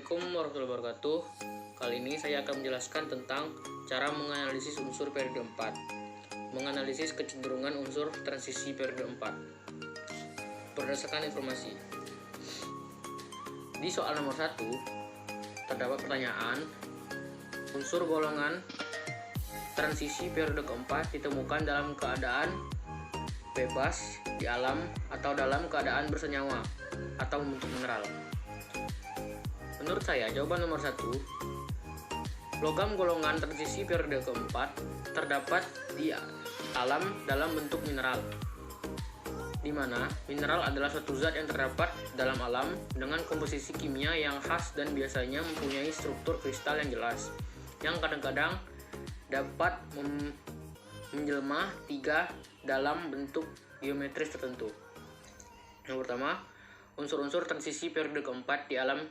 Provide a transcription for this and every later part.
Assalamualaikum warahmatullahi wabarakatuh. Kali ini saya akan menjelaskan tentang cara menganalisis unsur periode 4. Menganalisis kecenderungan unsur transisi periode 4 berdasarkan informasi. Di soal nomor 1 terdapat pertanyaan, unsur golongan transisi periode keempat ditemukan dalam keadaan bebas di alam atau dalam keadaan bersenyawa atau membentuk mineral. Menurut saya, jawaban nomor 1, logam golongan transisi periode keempat terdapat di alam dalam bentuk mineral, di mana mineral adalah suatu zat yang terdapat dalam alam dengan komposisi kimia yang khas dan biasanya mempunyai struktur kristal yang jelas, yang kadang-kadang dapat menjelma dalam bentuk geometris tertentu. Yang pertama, unsur-unsur transisi periode keempat di alam.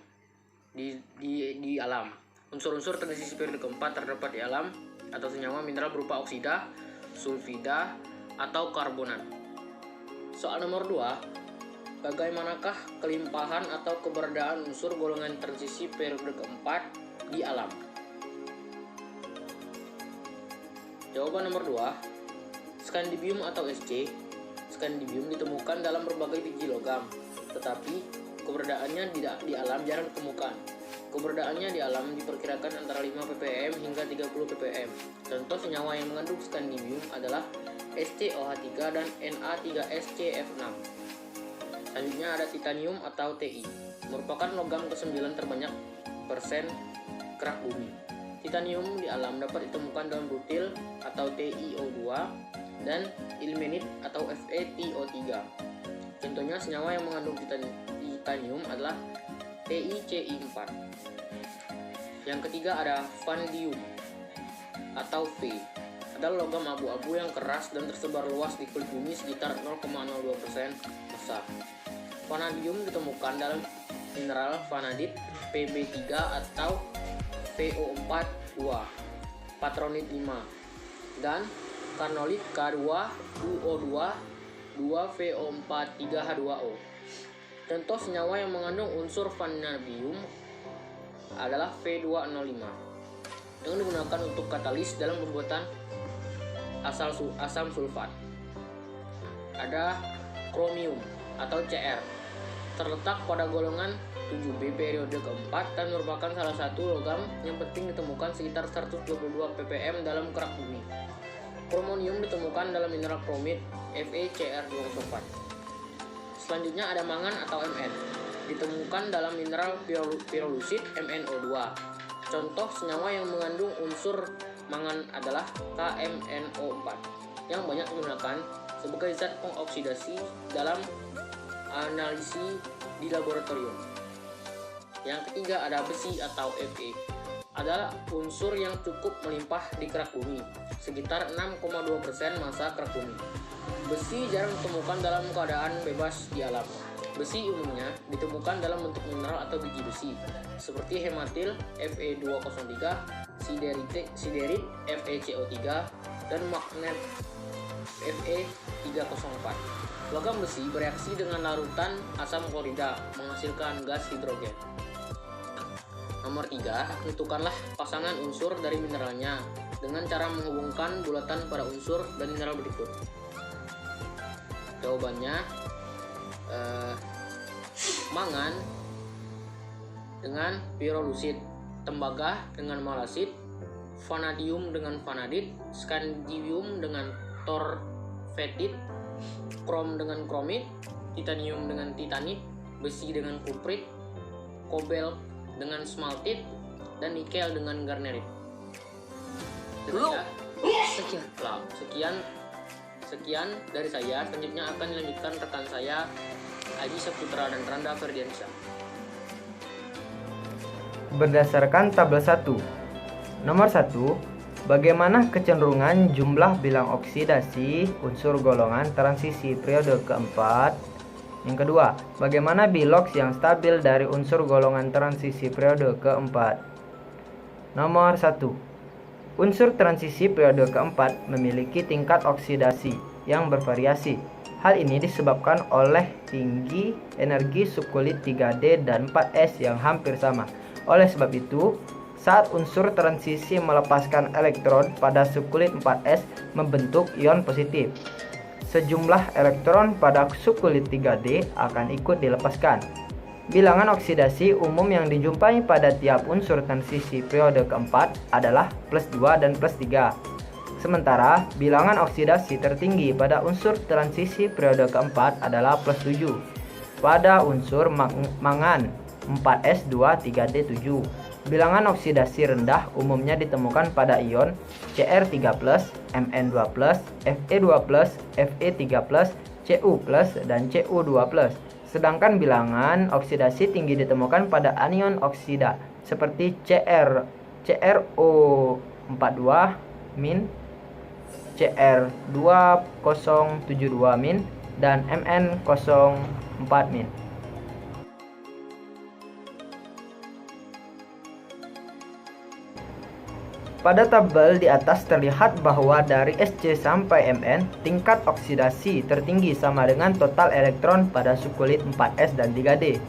Unsur-unsur transisi periode keempat terdapat di alam atau senyawa mineral berupa oksida, sulfida, atau karbonat. Soal nomor 2, bagaimanakah kelimpahan atau keberadaan unsur golongan transisi periode keempat di alam? Jawaban nomor 2, skandibium atau Sc. Skandibium ditemukan dalam berbagai biji logam, tetapi keberadaannya di alam jarang ditemukan. Keberadaannya di alam diperkirakan antara 5 ppm hingga 30 ppm. Contoh senyawa yang mengandung skandibium adalah SCOH3 dan Na3SCF6. Selanjutnya ada titanium atau Ti, merupakan logam ke-9 terbanyak persen kerak bumi. Titanium di alam dapat ditemukan dalam butil atau TiO2 dan ilmenit atau FeTO3. Contohnya senyawa yang mengandung titanium adalah TiCi4. Yang ketiga ada vanadium atau V, adalah logam abu-abu yang keras dan tersebar luas di kulit bumi sekitar 0,02% massa. Vanadium ditemukan dalam mineral vanadit Pb3 atau VO4-2, patronit 5, dan karnolit K2UO2 2VO43H2O. Contoh senyawa yang mengandung unsur vanadium adalah V205 yang digunakan untuk katalis dalam pembuatan asam sulfat. Ada kromium atau Cr, terletak pada golongan 7B periode keempat dan merupakan salah satu logam yang penting ditemukan sekitar 122 ppm dalam kerak bumi. Kromonium ditemukan dalam mineral kromit FeCr204. Selanjutnya ada mangan atau Mn, ditemukan dalam mineral pirolusit MnO2. Contoh senyawa yang mengandung unsur mangan adalah KMnO4 yang banyak digunakan sebagai zat pengoksidasi dalam analisis di laboratorium. Yang ketiga ada besi atau Fe, adalah unsur yang cukup melimpah di kerak bumi, sekitar 6,2% massa kerak bumi. Besi jarang ditemukan dalam keadaan bebas di alam. Besi umumnya ditemukan dalam bentuk mineral atau biji besi, seperti hematil Fe203, siderit FeCO3, dan magnet Fe304. Logam besi bereaksi dengan larutan asam klorida menghasilkan gas hidrogen. Nomor 3, tentukanlah pasangan unsur dari mineralnya dengan cara menghubungkan bulatan pada unsur dan mineral berikut. Jawabannya, mangan dengan pirolusit, tembaga dengan malasit, vanadium dengan vanadit, skandibium dengan torfetit, krom dengan kromit, titanium dengan titanit, besi dengan kuprit, kobalt dengan smaltit, dan nikel dengan garnerit. Sekian dari saya. Selanjutnya akan dilanjutkan rekan saya Aji Saputra dan Randa Ferdiansyah. Berdasarkan tabel 1. Nomor 1, bagaimana kecenderungan jumlah bilang oksidasi unsur golongan transisi periode keempat? Yang kedua, bagaimana biloks yang stabil dari unsur golongan transisi periode keempat? Nomor 1, unsur transisi periode keempat memiliki tingkat oksidasi yang bervariasi. Hal ini disebabkan oleh tinggi energi subkulit 3D dan 4S yang hampir sama. Oleh sebab itu, saat unsur transisi melepaskan elektron pada subkulit 4s membentuk ion positif, sejumlah elektron pada subkulit 3D akan ikut dilepaskan. Bilangan oksidasi umum yang dijumpai pada tiap unsur transisi periode keempat adalah plus 2 dan plus 3. Sementara bilangan oksidasi tertinggi pada unsur transisi periode keempat adalah plus 7 pada unsur mangan 4s2 3d7. Bilangan oksidasi rendah umumnya ditemukan pada ion Cr3+, Mn2+, Fe2+, Fe3+, Cu+, dan Cu2+. Sedangkan bilangan oksidasi tinggi ditemukan pada anion oksida seperti CrO42-, Cr2072-, dan Mn04-. Pada tabel di atas terlihat bahwa dari Sc sampai Mn, tingkat oksidasi tertinggi sama dengan total elektron pada subkulit 4s dan 3d.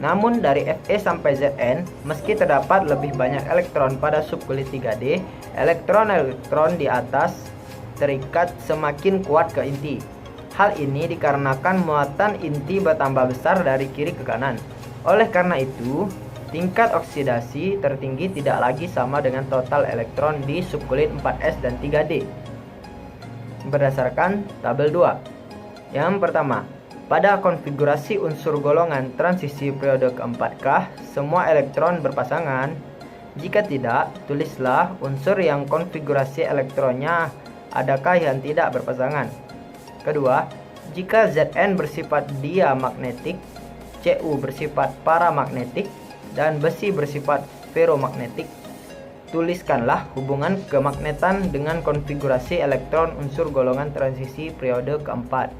Namun dari Fe sampai Zn, meski terdapat lebih banyak elektron pada subkulit 3d, elektron-elektron di atas terikat semakin kuat ke inti. Hal ini dikarenakan muatan inti bertambah besar dari kiri ke kanan. Oleh karena itu, tingkat oksidasi tertinggi tidak lagi sama dengan total elektron di subkulit 4s dan 3d. Berdasarkan tabel 2. Yang pertama, pada konfigurasi unsur golongan transisi periode keempat-kah semua elektron berpasangan? Jika tidak, tulislah unsur yang konfigurasi elektronnya adakah yang tidak berpasangan. Kedua, jika Zn bersifat diamagnetik, Cu bersifat paramagnetik, dan besi bersifat ferromagnetik, tuliskanlah hubungan kemagnetan dengan konfigurasi elektron unsur golongan transisi periode keempat.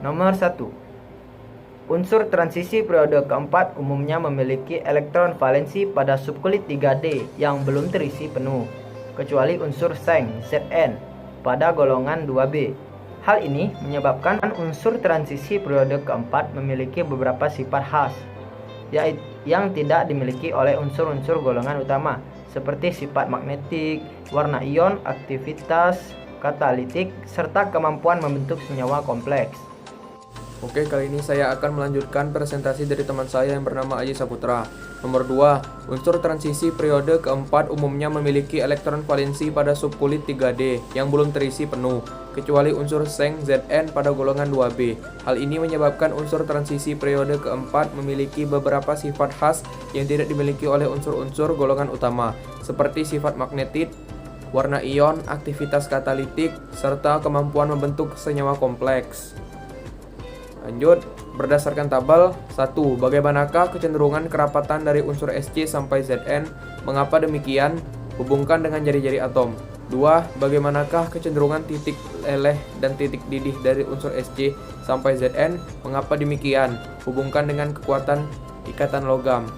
Nomor 1. Unsur transisi periode keempat umumnya memiliki elektron valensi pada subkulit 3D yang belum terisi penuh, kecuali unsur seng Zn pada golongan 2B. Hal ini menyebabkan unsur transisi periode keempat memiliki beberapa sifat khas yang tidak dimiliki oleh unsur-unsur golongan utama, seperti sifat magnetik, warna ion, aktivitas katalitik, serta kemampuan membentuk senyawa kompleks. Oke, kali ini saya akan melanjutkan presentasi dari teman saya yang bernama Aji Saputra. Nomor 2. Unsur transisi periode keempat umumnya memiliki elektron valensi pada subkulit 3D yang belum terisi penuh, kecuali unsur seng Zn pada golongan 2B. Hal ini menyebabkan unsur transisi periode keempat memiliki beberapa sifat khas yang tidak dimiliki oleh unsur-unsur golongan utama, seperti sifat magnetik, warna ion, aktivitas katalitik, serta kemampuan membentuk senyawa kompleks. Lanjut, berdasarkan tabel 1. Bagaimanakah kecenderungan kerapatan dari unsur Sc sampai Zn? Mengapa demikian? Hubungkan dengan jari-jari atom. 2. Bagaimanakah kecenderungan titik leleh dan titik didih dari unsur Sc sampai Zn? Mengapa demikian? Hubungkan dengan kekuatan ikatan logam.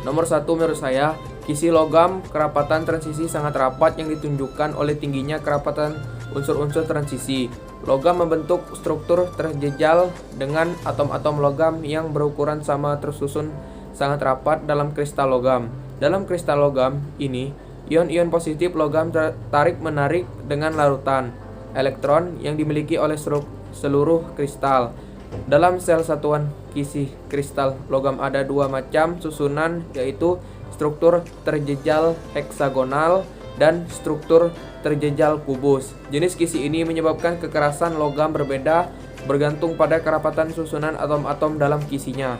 Nomor 1 menurut saya, kisi logam kerapatan transisi sangat rapat yang ditunjukkan oleh tingginya kerapatan unsur-unsur transisi. Logam membentuk struktur terjejal dengan atom-atom logam yang berukuran sama tersusun sangat rapat dalam kristal logam. Dalam kristal logam ini, ion-ion positif logam tarik-menarik dengan larutan elektron yang dimiliki oleh seluruh kristal. Dalam sel satuan kisi kristal logam ada dua macam susunan, yaitu struktur terjejal heksagonal dan struktur terjejal kubus. Jenis kisi ini menyebabkan kekerasan logam berbeda bergantung pada kerapatan susunan atom-atom dalam kisinya.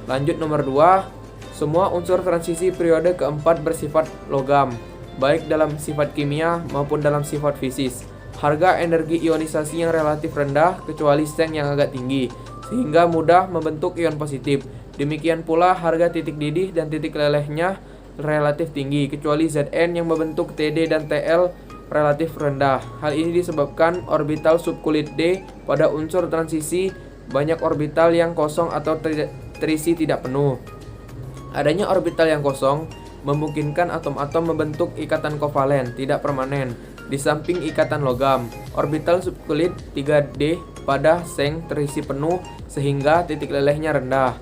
Lanjut nomor 2. Semua unsur transisi periode keempat bersifat logam, baik dalam sifat kimia maupun dalam sifat fisis. Harga energi ionisasi yang relatif rendah kecuali seng yang agak tinggi, sehingga mudah membentuk ion positif. Demikian pula harga titik didih dan titik lelehnya relatif tinggi, kecuali Zn yang membentuk Td dan Tl relatif rendah. Hal ini disebabkan orbital subkulit D pada unsur transisi banyak orbital yang kosong atau terisi tidak penuh. Adanya orbital yang kosong memungkinkan atom-atom membentuk ikatan kovalen tidak permanen di samping ikatan logam. Orbital subkulit 3D pada seng terisi penuh sehingga titik lelehnya rendah.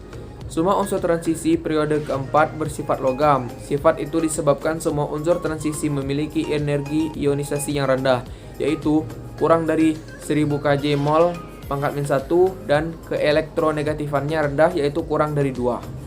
Semua unsur transisi periode keempat bersifat logam. Sifat itu disebabkan semua unsur transisi memiliki energi ionisasi yang rendah, yaitu kurang dari 1000 kJ mol ⁻⁻⁻⁰ dan keelektronegatifannya rendah, yaitu kurang dari 2.